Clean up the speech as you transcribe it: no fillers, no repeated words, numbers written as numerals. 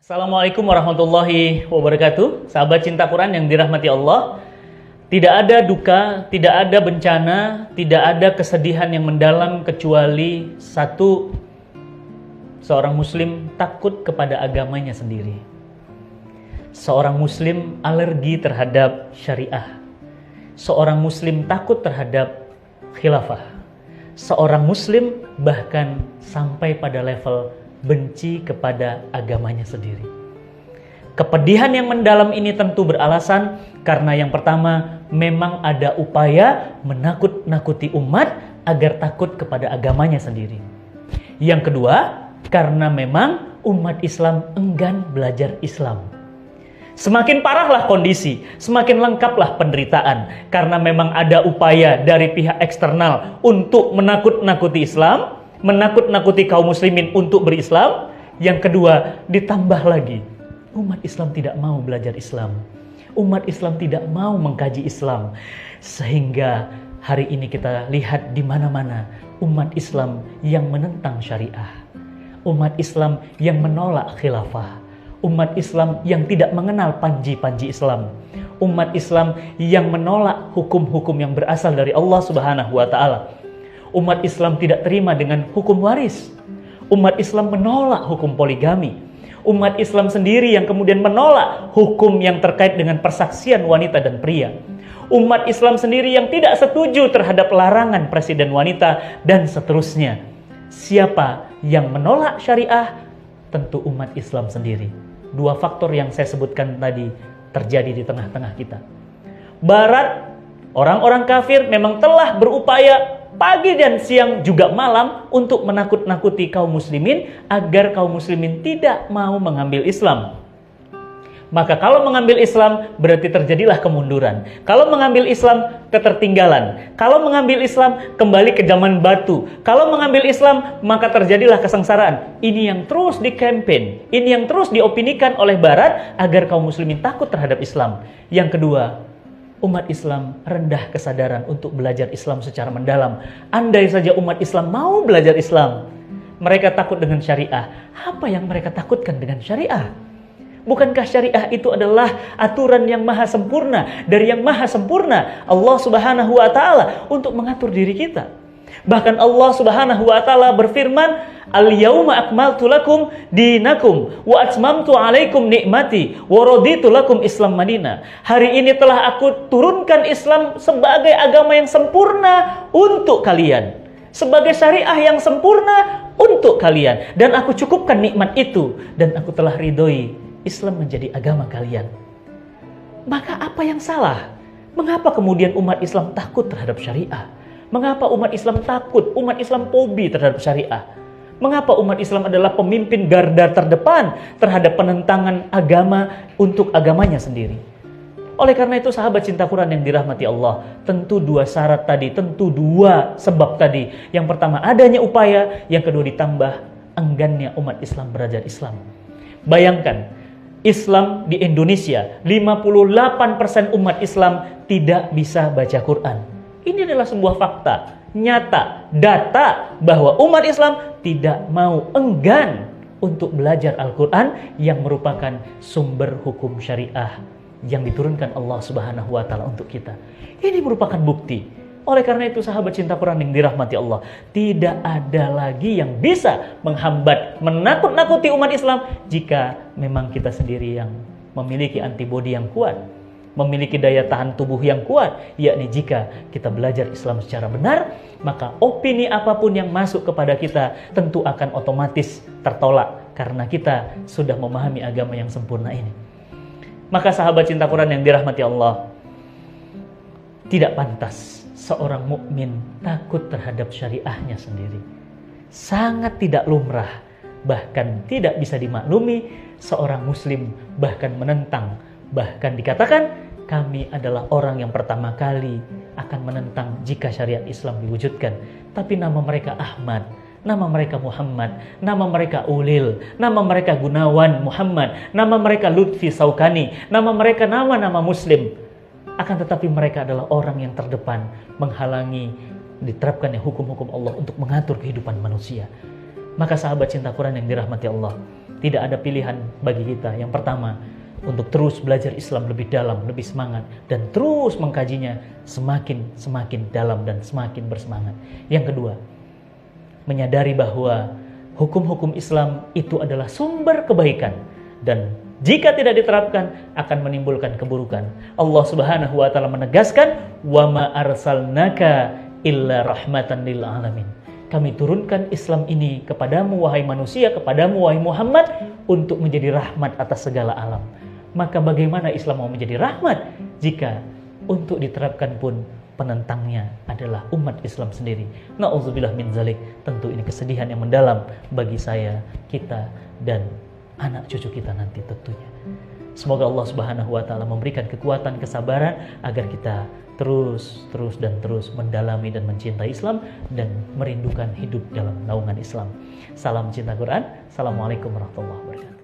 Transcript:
Assalamualaikum warahmatullahi wabarakatuh. Sahabat cinta Quran yang dirahmati Allah. Tidak ada duka, tidak ada bencana, tidak ada kesedihan yang mendalam kecuali seorang muslim takut kepada agamanya sendiri. Seorang muslim alergi terhadap syariah. Seorang muslim takut terhadap khilafah. Seorang muslim bahkan sampai pada level benci kepada agamanya sendiri. Kepedihan yang mendalam ini tentu beralasan karena yang pertama, memang ada upaya menakut-nakuti umat agar takut kepada agamanya sendiri. Yang kedua, karena memang umat Islam enggan belajar Islam. Semakin parahlah kondisi, semakin lengkaplah penderitaan karena memang ada upaya dari pihak eksternal untuk menakut-nakuti Islam, menakut-nakuti kaum muslimin untuk berislam. Yang kedua, ditambah lagi, umat Islam tidak mau belajar Islam. Umat Islam tidak mau mengkaji Islam. Sehingga hari ini kita lihat di mana-mana umat Islam yang menentang syariah. Umat Islam yang menolak khilafah. Umat Islam yang tidak mengenal panji-panji Islam. Umat Islam yang menolak hukum-hukum yang berasal dari Allah Subhanahu wa Ta'ala. Umat Islam tidak terima dengan hukum waris. Umat Islam menolak hukum poligami. Umat Islam sendiri yang kemudian menolak hukum yang terkait dengan persaksian wanita dan pria. Umat Islam sendiri yang tidak setuju terhadap larangan presiden wanita dan seterusnya. Siapa yang menolak syariah? Tentu umat Islam sendiri. Dua faktor yang saya sebutkan tadi terjadi di tengah-tengah kita. Barat, orang-orang kafir memang telah berupaya pagi dan siang juga malam untuk menakut-nakuti kaum muslimin agar kaum muslimin tidak mau mengambil Islam. Maka kalau mengambil Islam berarti terjadilah kemunduran. Kalau mengambil Islam ketertinggalan. Kalau mengambil Islam kembali ke zaman batu. Kalau mengambil Islam maka terjadilah kesengsaraan. Ini yang terus dikampanye, ini yang terus diopinikan oleh Barat agar kaum muslimin takut terhadap Islam. Yang kedua, umat Islam rendah kesadaran untuk belajar Islam secara mendalam. Andai saja umat Islam mau belajar Islam, mereka takut dengan syariah. Apa yang mereka takutkan dengan syariah? Bukankah syariah itu adalah aturan yang maha sempurna, dari yang maha sempurna Allah Subhanahu wa Ta'ala untuk mengatur diri kita. Bahkan Allah Subhanahu wa Ta'ala berfirman, "Al-yauma akmaltu lakum dinakum wa atmamtu 'alaikum ni'mati wa raditu lakum Islam Madinah." Hari ini telah aku turunkan Islam sebagai agama yang sempurna untuk kalian, sebagai syariah yang sempurna untuk kalian, dan aku cukupkan nikmat itu, dan aku telah ridhoi Islam menjadi agama kalian. Maka apa yang salah? Mengapa kemudian umat Islam takut terhadap syariah? Mengapa umat Islam takut? Umat Islam fobi terhadap syariah. Mengapa umat Islam adalah pemimpin garda terdepan terhadap penentangan agama untuk agamanya sendiri? Oleh karena itu sahabat cinta Quran yang dirahmati Allah, tentu dua syarat tadi, tentu dua sebab tadi. Yang pertama adanya upaya, yang kedua ditambah enggannya umat Islam belajar Islam. Bayangkan, Islam di Indonesia, 58% umat Islam tidak bisa baca Quran. Ini adalah sebuah fakta, nyata, data bahwa umat Islam tidak mau, enggan untuk belajar Al-Quran yang merupakan sumber hukum syariah yang diturunkan Allah Subhanahu wa Ta'ala untuk kita. Ini merupakan bukti. Oleh karena itu sahabat cinta Quran yang dirahmati Allah, tidak ada lagi yang bisa menghambat, menakut-nakuti umat Islam jika memang kita sendiri yang memiliki antibodi yang kuat, memiliki daya tahan tubuh yang kuat, yakni jika kita belajar Islam secara benar, maka opini apapun yang masuk kepada kita tentu akan otomatis tertolak karena kita sudah memahami agama yang sempurna ini. Maka sahabat cinta Quran yang dirahmati Allah, tidak pantas seorang mukmin takut terhadap syariahnya sendiri. Sangat tidak lumrah, bahkan tidak bisa dimaklumi seorang muslim bahkan menentang. Bahkan dikatakan, kami adalah orang yang pertama kali akan menentang jika syariat Islam diwujudkan. Tapi nama mereka Ahmad, nama mereka Muhammad, nama mereka Ulil, nama mereka Gunawan Muhammad, nama mereka Lutfi Saukani, nama mereka nama-nama muslim. Akan tetapi mereka adalah orang yang terdepan menghalangi diterapkannya hukum-hukum Allah untuk mengatur kehidupan manusia. Maka sahabat cinta Quran yang dirahmati Allah, Tidak ada pilihan bagi kita. Yang pertama, untuk terus belajar Islam lebih dalam, lebih semangat, dan terus mengkajinya semakin dalam dan semakin bersemangat. Yang kedua, menyadari bahwa hukum-hukum Islam itu adalah sumber kebaikan, dan jika tidak diterapkan akan menimbulkan keburukan. Allah Subhanahu wa taala menegaskan, "Wa ma arsalnaka illa rahmatan lil alamin." Kami turunkan Islam ini kepadamu wahai manusia, kepadamu wahai Muhammad, untuk menjadi rahmat atas segala alam. Maka bagaimana Islam mau menjadi rahmat jika untuk diterapkan pun penentangnya adalah umat Islam sendiri? Na'udzubillah min zalik. Tentu ini kesedihan yang mendalam bagi saya, kita, dan anak cucu kita nanti tentunya. Semoga Allah Subhanahu wa taala memberikan kekuatan, kesabaran agar kita terus mendalami dan mencintai Islam dan merindukan hidup dalam naungan Islam. Salam cinta Quran. Assalamualaikum warahmatullahi wabarakatuh.